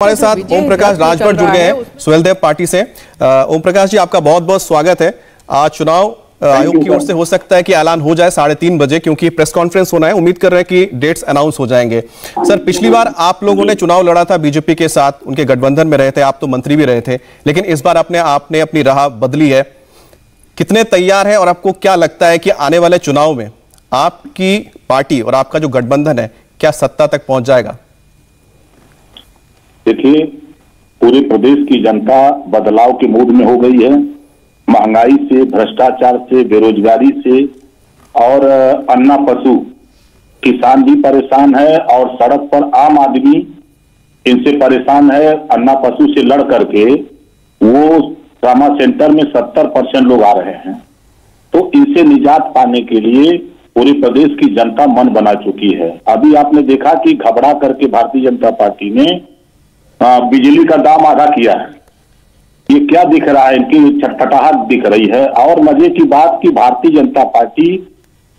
हमारे साथ ओम प्रकाश राजभर जुड़ गए हैं सुहेलदेव पार्टी से। ओम प्रकाश जी, आपका बहुत बहुत स्वागत है। आज चुनाव आयोग की ओर से हो सकता है कि ऐलान हो जाए 3:30 बजे, क्योंकि प्रेस कॉन्फ्रेंस होना है। उम्मीद कर रहे हैं कि डेट्स अनाउंस हो जाएंगे। सर, पिछली बार आप लोगों ने चुनाव लड़ा था बीजेपी के साथ, उनके गठबंधन में रहे थे, आप तो मंत्री भी रहे थे, लेकिन इस बार आपने अपनी राह बदली है। कितने तैयार है और आपको क्या लगता है कि आने वाले चुनाव में आपकी पार्टी और आपका जो गठबंधन है क्या सत्ता तक पहुंच जाएगा? देखिए, पूरे प्रदेश की जनता बदलाव के मूड में हो गई है। महंगाई से, भ्रष्टाचार से, बेरोजगारी से और अन्ना पशु किसान भी परेशान है और सड़क पर आम आदमी इनसे परेशान है। अन्ना पशु से लड़ करके वो ट्रामा सेंटर में 70% लोग आ रहे हैं। तो इनसे निजात पाने के लिए पूरे प्रदेश की जनता मन बना चुकी है। अभी आपने देखा कि घबरा करके भारतीय जनता पार्टी ने बिजली का दाम आधा किया है। ये क्या दिख रहा है? इनकी छटपटाहट दिख रही है। और मजे की बात कि भारतीय जनता पार्टी,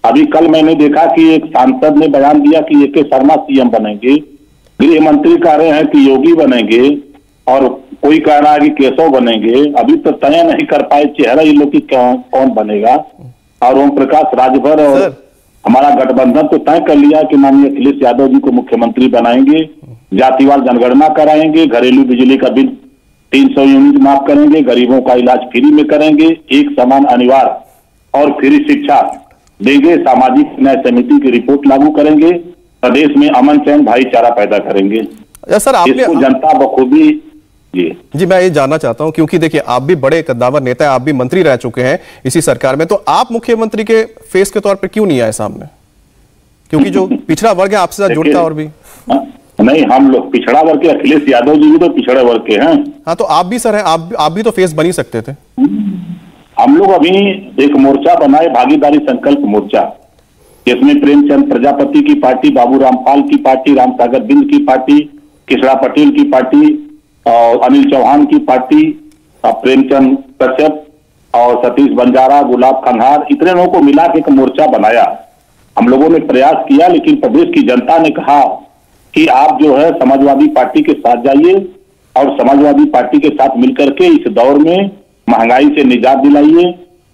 अभी कल मैंने देखा कि एक सांसद ने बयान दिया कि ए.के. शर्मा सीएम बनेंगे, गृह मंत्री कह रहे हैं कि योगी बनेंगे और कोई कह रहा है कि केशव बनेंगे। अभी तो तय नहीं कर पाए चेहरा ये लोग की कौन बनेगा। और ओम प्रकाश राजभर और हमारा गठबंधन तो तय कर लिया कि माननीय अखिलेश यादव जी को मुख्यमंत्री बनाएंगे, जातिवार जनगणना कराएंगे, घरेलू बिजली का बिल 300 यूनिट माफ करेंगे, गरीबों का इलाज फ्री में करेंगे, एक समान अनिवार्य और फ्री शिक्षा देंगे, सामाजिक न्याय समिति की रिपोर्ट लागू करेंगे, प्रदेश में अमन चैन भाईचारा पैदा करेंगे। सर, आपने इसको जनता बखूबी जी मैं ये जानना चाहता हूं, क्योंकि देखिए आप भी बड़े कद्दावर नेता हैं, आप भी मंत्री रह चुके हैं इसी सरकार में, तो आप मुख्यमंत्री के फेस के तौर पर क्यों नहीं आए सामने? क्योंकि जो पिछड़ा वर्ग है आपसे साथ जुड़ता और भी नहीं, हम लोग पिछड़ा वर्ग के, अखिलेश यादव जी भी तो पिछड़े वर्ग के हैं। हाँ, तो आप भी सर हैं, आप भी तो फेस बन ही सकते थे। हम लोग अभी एक मोर्चा बनाए, भागीदारी संकल्प मोर्चा, जिसमें प्रेमचंद प्रजापति की पार्टी, बाबू रामपाल की पार्टी, रामसागर बिंद की पार्टी, किशड़ा पटेल की पार्टी और अनिल चौहान की पार्टी, प्रेमचंद कश्यप और सतीश बंजारा, गुलाब खंघार, इतने लोगों को मिला के एक मोर्चा बनाया। हम लोगों ने प्रयास किया, लेकिन प्रदेश की जनता ने कहा कि आप जो है समाजवादी पार्टी के साथ जाइए और समाजवादी पार्टी के साथ मिलकर के इस दौर में महंगाई से निजात दिलाइए,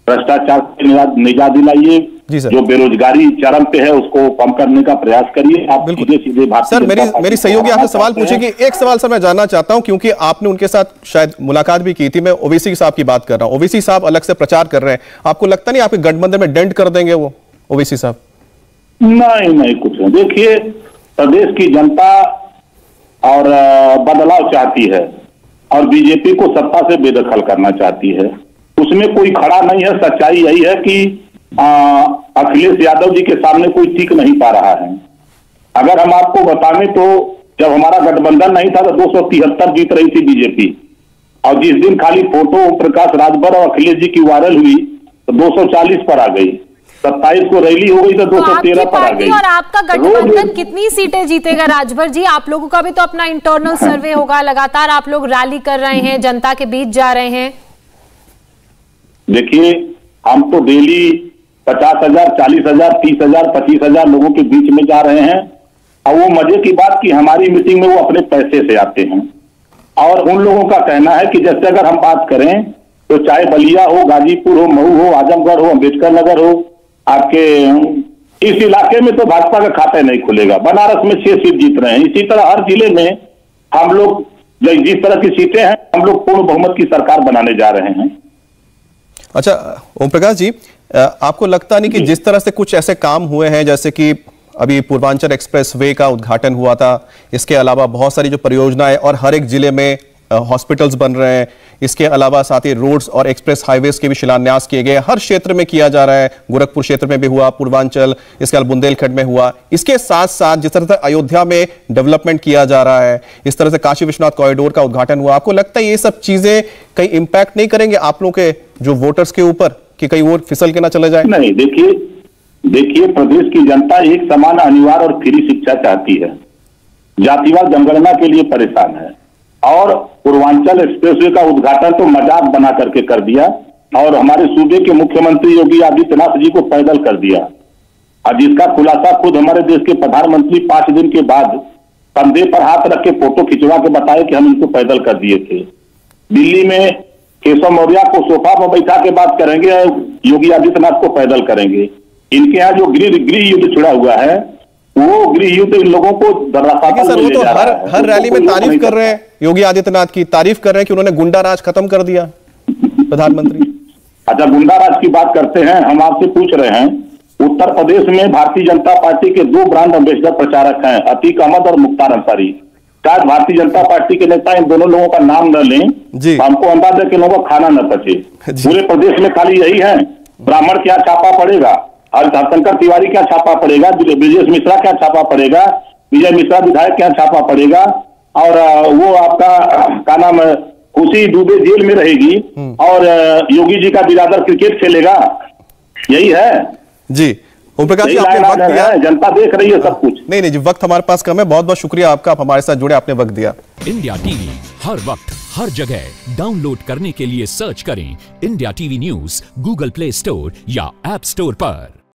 भ्रष्टाचार से निजात दिलाइए, जो बेरोजगारी चरम पे है उसको कम करने का प्रयास करिए। आप सीधे सर, मेरी सहयोगी आपसे सवाल पूछेगी। एक सवाल सर मैं जानना चाहता हूं, क्योंकि आपने उनके साथ शायद मुलाकात भी की थी। मैं ओवैसी साहब की बात कर रहा हूं। ओवैसी साहब अलग से प्रचार कर रहे हैं, आपको लगता नहीं आपके गठबंधन में डेंट कर देंगे वो ओवैसी साहब? नहीं, कुछ नहीं। देखिए, प्रदेश की जनता और बदलाव चाहती है और बीजेपी को सत्ता से बेदखल करना चाहती है। उसमें कोई खड़ा नहीं है। सच्चाई यही है कि अखिलेश यादव जी के सामने कोई टिक नहीं पा रहा है। अगर हम आपको बताएं तो जब हमारा गठबंधन नहीं था तो 273 जीत रही थी बीजेपी, और जिस दिन खाली फोटो ओम प्रकाश राजभर और अखिलेश जी की वायरल हुई तो 240 पर आ गई, 27 को रैली हो गई तो 213 पर आ गई। और आपका गठबंधन कितनी सीटें जीतेगा राजभर जी? आप लोगों का भी तो अपना इंटरनल सर्वे होगा, लगातार आप लोग रैली कर रहे हैं, जनता के बीच जा रहे हैं। देखिए, हम तो डेली 50,000, 40,000, 30,000, 25,000 लोगों के बीच में जा रहे हैं। और वो मजे की बात कि हमारी मीटिंग में वो अपने पैसे से आते हैं। और उन लोगों का कहना है कि जैसे अगर हम बात करें तो चाहे बलिया हो, गाजीपुर हो, मऊ हो, आजमगढ़ हो, अम्बेडकर नगर हो, आपके इस इलाके में तो भाजपा का खाता नहीं खुलेगा। बनारस में 6 सीट जीत रहे हैं। इसी तरह हर जिले में हम लोग जिस तरह की सीटें हैं, हम लोग पूर्ण बहुमत की सरकार बनाने जा रहे हैं। अच्छा ओम प्रकाश जी, आपको लगता नहीं कि जिस तरह से कुछ ऐसे काम हुए हैं, जैसे कि अभी पूर्वांचल एक्सप्रेसवे का उद्घाटन हुआ था, इसके अलावा बहुत सारी जो परियोजनाएं और हर एक जिले में हॉस्पिटल्स बन रहे हैं, इसके अलावा साथ ही रोड्स और एक्सप्रेस हाईवेज के भी शिलान्यास किए गए, हर क्षेत्र में किया जा रहा है। गोरखपुर क्षेत्र में भी हुआ, पूर्वांचल, इसके अलावा बुंदेलखंड में हुआ। इसके साथ साथ जिस तरह से अयोध्या में डेवलपमेंट किया जा रहा है, इस तरह से काशी विश्वनाथ कॉरिडोर का उद्घाटन हुआ, आपको लगता है ये सब चीजें कहीं इंपैक्ट नहीं करेंगे आप लोगों के जो वोटर्स के ऊपर, कि कहीं और फिसल के ना चले जाए? नहीं, देखिए प्रदेश की जनता एक समान अनिवार्य और फ्री शिक्षा चाहती है, जातिवार जनगणना के लिए परेशान है। और पूर्वांचल एक्सप्रेसवे का उद्घाटन तो मजाक बना करके कर दिया और हमारे सूबे के मुख्यमंत्री योगी आदित्यनाथ जी को पैदल कर दिया। और जिसका खुलासा खुद हमारे देश के प्रधानमंत्री 5 दिन के बाद कंधे पर हाथ रख के फोटो खिंचवा के बताए कि हम इनको पैदल कर दिए थे। दिल्ली में केशव मौर्य को सोफा पर बैठा के बात करेंगे, योगी आदित्यनाथ को पैदल करेंगे। इनके यहाँ जो गृह युद्ध छिड़ा हुआ है, वो गृह युद्ध इन लोगों को सर वो तो हर रैली में तारीफ कर रहे हैं, योगी आदित्यनाथ की तारीफ कर रहे हैं कि उन्होंने गुंडा राज खत्म कर दिया प्रधानमंत्री। अच्छा, गुंडा राज की बात करते हैं, हम आपसे पूछ रहे हैं, उत्तर प्रदेश में भारतीय जनता पार्टी के 2 ब्रांड एम्बेसडर प्रचारक हैं, अतीक अहमद और मुख्तार अंसारी। शायद भारतीय जनता पार्टी के नेता इन दोनों लोगों का नाम न लें, हमको अंदाजा है कि लोगों को खाना न पचे। पूरे प्रदेश में खाली यही है, ब्राह्मण क्या छापा पड़ेगा, हरिशंकर तिवारी क्या छापा पड़ेगा, ब्रजेश मिश्रा क्या छापा पड़ेगा, विजय मिश्रा विधायक क्या छापा पड़ेगा, और वो आपका क्या नाम है, खुशी दुबे जेल में रहेगी और योगी जी का बिरादर क्रिकेट खेलेगा। यही है जी। ओम प्रकाश जी, आपने वक्त दिया, जनता देख रही है सब कुछ। नहीं जी, वक्त हमारे पास कम है। बहुत बहुत शुक्रिया आपका, आप हमारे साथ जुड़े, आपने वक्त दिया। इंडिया टीवी हर वक्त हर जगह डाउनलोड करने के लिए सर्च करें India TV news Google play store या ऐप स्टोर पर।